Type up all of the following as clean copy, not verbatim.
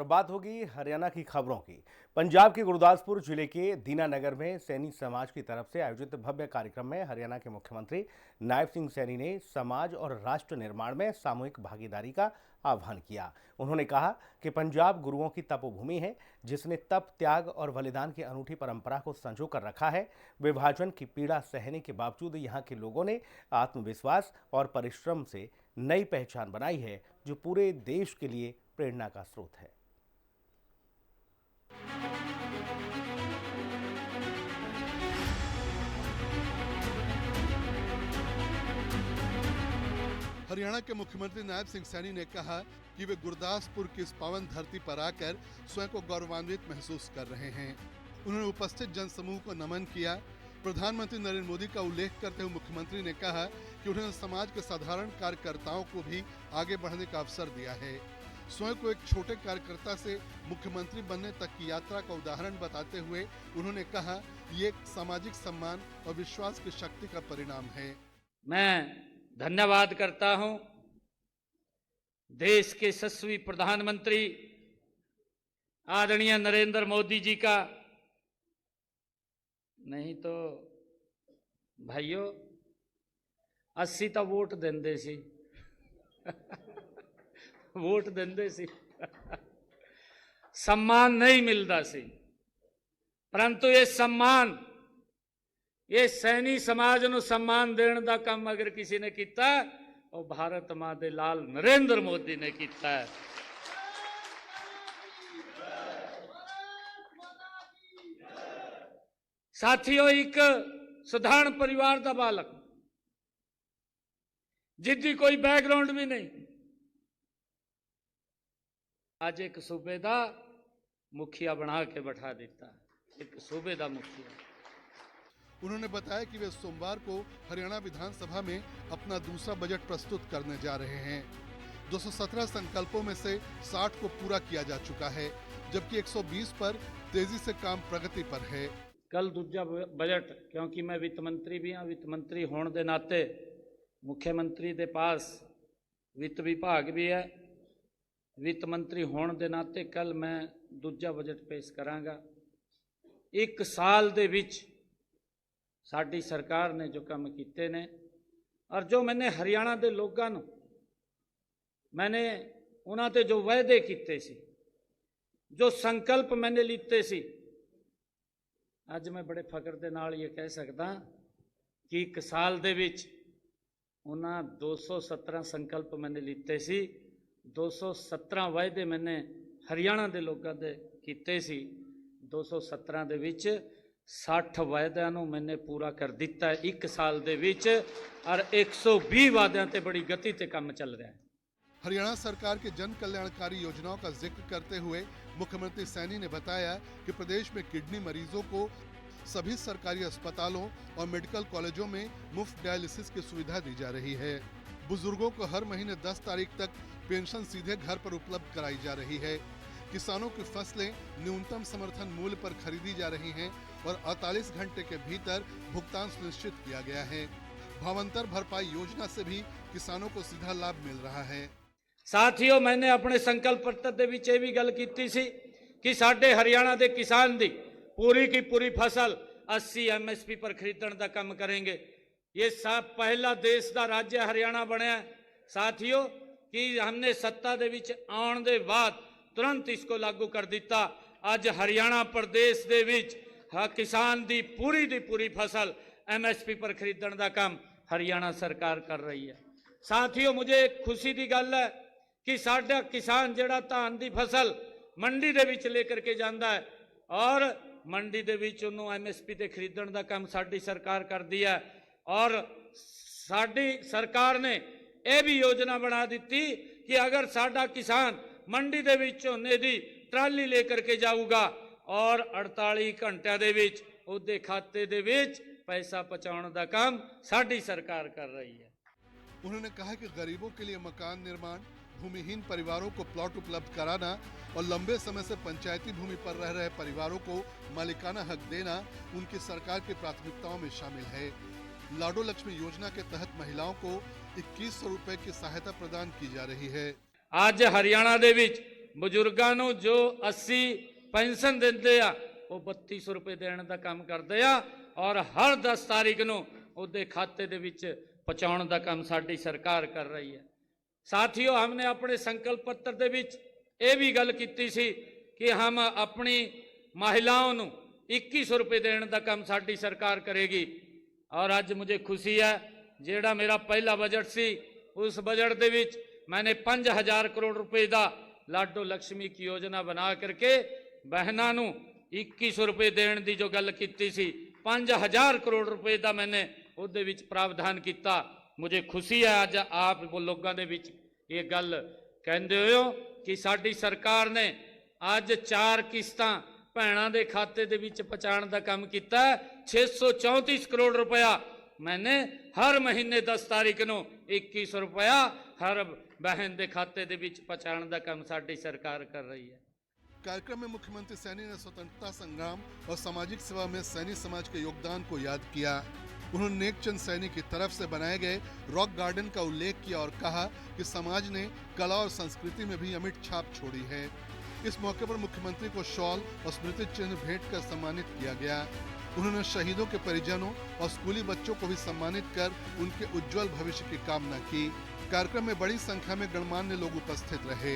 और बात होगी हरियाणा की खबरों की। पंजाब के गुरदासपुर जिले के दीनानगर में सैनी समाज की तरफ से आयोजित भव्य कार्यक्रम में हरियाणा के मुख्यमंत्री नायब सिंह सैनी ने समाज और राष्ट्र निर्माण में सामूहिक भागीदारी का आह्वान किया। उन्होंने कहा कि पंजाब गुरुओं की तपोभूमि है, जिसने तप, त्याग और बलिदान की अनूठी परंपरा को संजो कर रखा है। विभाजन की पीड़ा सहने के बावजूद यहाँ के लोगों ने आत्मविश्वास और परिश्रम से नई पहचान बनाई है, जो पूरे देश के लिए प्रेरणा का स्रोत है। हरियाणा के मुख्यमंत्री नायब सिंह सैनी ने कहा कि वे गुरदासपुर की इस पावन धरती पर आकर स्वयं को गौरवान्वित महसूस कर रहे हैं। उन्होंने उपस्थित जनसमूह को नमन किया। प्रधानमंत्री नरेंद्र मोदी का उल्लेख करते हुए मुख्यमंत्री ने कहा कि उन्होंने समाज के साधारण कार्यकर्ताओं को भी आगे बढ़ने का अवसर दिया है। स्वयं को एक छोटे कार्यकर्ता से मुख्यमंत्री बनने तक की यात्रा का उदाहरण बताते हुए उन्होंने कहा, ये एक सामाजिक सम्मान और विश्वास की शक्ति का परिणाम है। मैं धन्यवाद करता हूं देश के यशस्वी प्रधानमंत्री आदरणीय नरेंद्र मोदी जी का। नहीं तो भाइयों 80 तो वोट देंदे सी वोट देंदे सी सम्मान नहीं मिलता सी, परंतु ये सम्मान ये सैनी समाज ਨੂੰ सम्मान देने का काम अगर किसी ने किया और भारत मां दे लाल नरेंद्र मोदी ने किया है। साथियों, एक साधारण परिवार का बालक जिसकी कोई बैकग्राउंड भी नहीं, आज एक सूबे का मुखिया बना के बैठा देता, एक सूबे का मुखिया। उन्होंने बताया कि वे सोमवार को हरियाणा विधानसभा में अपना दूसरा बजट प्रस्तुत करने जा रहे हैं। 217 संकल्पों में से 60 को पूरा किया जा चुका है, जबकि 120 पर तेजी से काम प्रगति पर है। कल दूजा बजट, क्योंकि मैं वित्त मंत्री भी हाँ, वित्त मंत्री होने के नाते मुख्यमंत्री के पास वित्त विभाग भी है, वित्त मंत्री होने के नाते कल मैं दूजा बजट पेश करांगा। एक साल दे विच साडी सरकार ने जो काम किए ने और जो मैंने हरियाणा के लोगों को मैंने उन्होंने जो वायदे किए सी, जो संकल्प मैंने लीते सी, अज मैं बड़े फकर के नाल ये कह सकता कि एक साल दे विच उन्हां 217 संकल्प मैंने लीते सी, 217 वायदे मैंने हरियाणा के लोगों के किए सी। 217 दे विच 60 वायदों को मैंने पूरा कर दिता है एक साल दे विच, और 120 वादों ते बड़ी गति से काम चल रहा है। हरियाणा सरकार के जन कल्याणकारी योजनाओं का जिक्र करते हुए मुख्यमंत्री सैनी ने बताया कि प्रदेश में किडनी मरीजों को सभी सरकारी अस्पतालों और मेडिकल कॉलेजों में मुफ्त डायलिसिस की सुविधा दी जा रही है। बुजुर्गों को हर महीने 10 तारीख तक पेंशन सीधे घर पर उपलब्ध कराई जा रही है। किसानों की फसलें न्यूनतम समर्थन मूल्य पर खरीदी जा रही हैं और 48 घंटे के भीतर भुगतान सुनिश्चित किया गया है। भावांतर भरपाई योजना से भी किसानों को सीधा लाभ मिल रहा है। साथियों, मैंने अपने संकल्प पत्र दे विच भी गल कीती सी कि साडे हरियाणा के किसान दी पूरी की पूरी फसल 80 MSP पर खरीदने का काम करेंगे। ये सब पहला देश का राज्य हरियाणा बनया। साथियों, कि हमने सत्ता दे विच आउण दे बाद तुरंत इसको लागू कर दिता। आज हरियाणा प्रदेश दे विच किसान दी पूरी फसल MSP पर खरीदने का काम हरियाणा सरकार कर रही है। साथियों, मुझे खुशी की गल है कि साडा किसान जिहड़ा धान की फसल मंडी दे विच लेकर के जाता है और मंडी दे विच उन्होंने MSP ते खरीदने का काम साडी सरकार कर दिया। और साडी सरकार ने यह भी योजना बना दी कि अगर साडा किसान मंडी दे विच झोने दी ट्राली लेकर के जाऊगा और 48 घंटे दे विच उहदे खाते दे विच पैसा पहुंचाने का काम साडी सरकार कर रही है। उन्होंने कहा कि गरीबों के लिए मकान निर्माण, भूमिहीन परिवारों को प्लॉट उपलब्ध कराना और लंबे समय से पंचायती भूमि पर रह रहे परिवारों को मालिकाना हक देना उनकी सरकार की प्राथमिकताओं में शामिल है। लाडो लक्ष्मी योजना के तहत महिलाओं को 2100 रुपए की सहायता प्रदान की जा रही है। आज हरियाणा दे विच ਬਜ਼ੁਰਗਾਂ ਨੂੰ ਜੋ 80 ਪੈਨਸ਼ਨ ਦਿੰਦੇ ਆ ਉਹ 3200 ਰੁਪਏ ਦੇਣ ਦਾ ਕੰਮ ਕਰਦੇ ਆ ਔਰ ਹਰ 10 ਤਾਰੀਖ ਨੂੰ ਉਹਦੇ ਖਾਤੇ ਦੇ ਵਿੱਚ ਪਹੁੰਚਾਉਣ ਦਾ ਕੰਮ ਸਾਡੀ ਸਰਕਾਰ ਕਰ ਰਹੀ ਹੈ। ਸਾਥੀਓ, हमने अपने संकल्प पत्र ਦੇ ਵਿੱਚ ਇਹ ਵੀ ਗੱਲ ਕੀਤੀ ਸੀ ਕਿ ਹਮ ਆਪਣੀ ਮਹਿਲਾਵਾਂ ਨੂੰ 2100 ਰੁਪਏ ਦੇਣ ਦਾ ਕੰਮ ਸਾਡੀ ਸਰਕਾਰ ਕਰੇਗੀ। ਔਰ ਅੱਜ मुझे खुशी है, ਜਿਹੜਾ ਮੇਰਾ ਪਹਿਲਾ ਬਜਟ ਸੀ उस बजट ਦੇ ਵਿੱਚ मैंने 5000 करोड़ रुपए ਦਾ लाडो लक्ष्मी की योजना बना करके बहनों ਨੂੰ 2100 रुपए देने की जो गल की सी 5000 करोड़ रुपए का मैंने ਉਹਦੇ ਵਿੱਚ प्रावधान किया। मुझे खुशी है अज आप लोगों के बीच ये गल कहते हो कि साडी सरकार ने अज 4 किस्तां भैणों के खाते दे विच पहुंचाउण दा काम किया। 634 करोड़ रुपया मैंने हर महीने 10 तारीख को 2100 रुपया हर बहन के खाते दे विच पहुंचाउण दा काम साडी सरकार कर रही है। कार्यक्रम में मुख्यमंत्री सैनी ने स्वतंत्रता संग्राम और सामाजिक सेवा में सैनी समाज के योगदान को याद किया। उन्होंने नेकचंद सैनी की तरफ से बनाए गए रॉक गार्डन का उल्लेख किया और कहा कि समाज ने कला और संस्कृति में भी अमिट छाप छोड़ी है। इस मौके पर मुख्यमंत्री को शॉल और स्मृति चिन्ह भेंट कर सम्मानित किया गया। उन्होंने शहीदों के परिजनों और स्कूली बच्चों को भी सम्मानित कर उनके उज्जवल भविष्य की कामना की। कार्यक्रम में बड़ी संख्या में गणमान्य लोग उपस्थित रहे।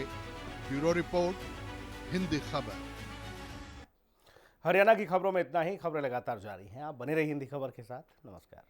ब्यूरो रिपोर्ट, हिंदी खबर। हरियाणा की खबरों में इतना ही। खबरें लगातार जारी हैं, आप बने रहिए हिंदी खबर के साथ। नमस्कार।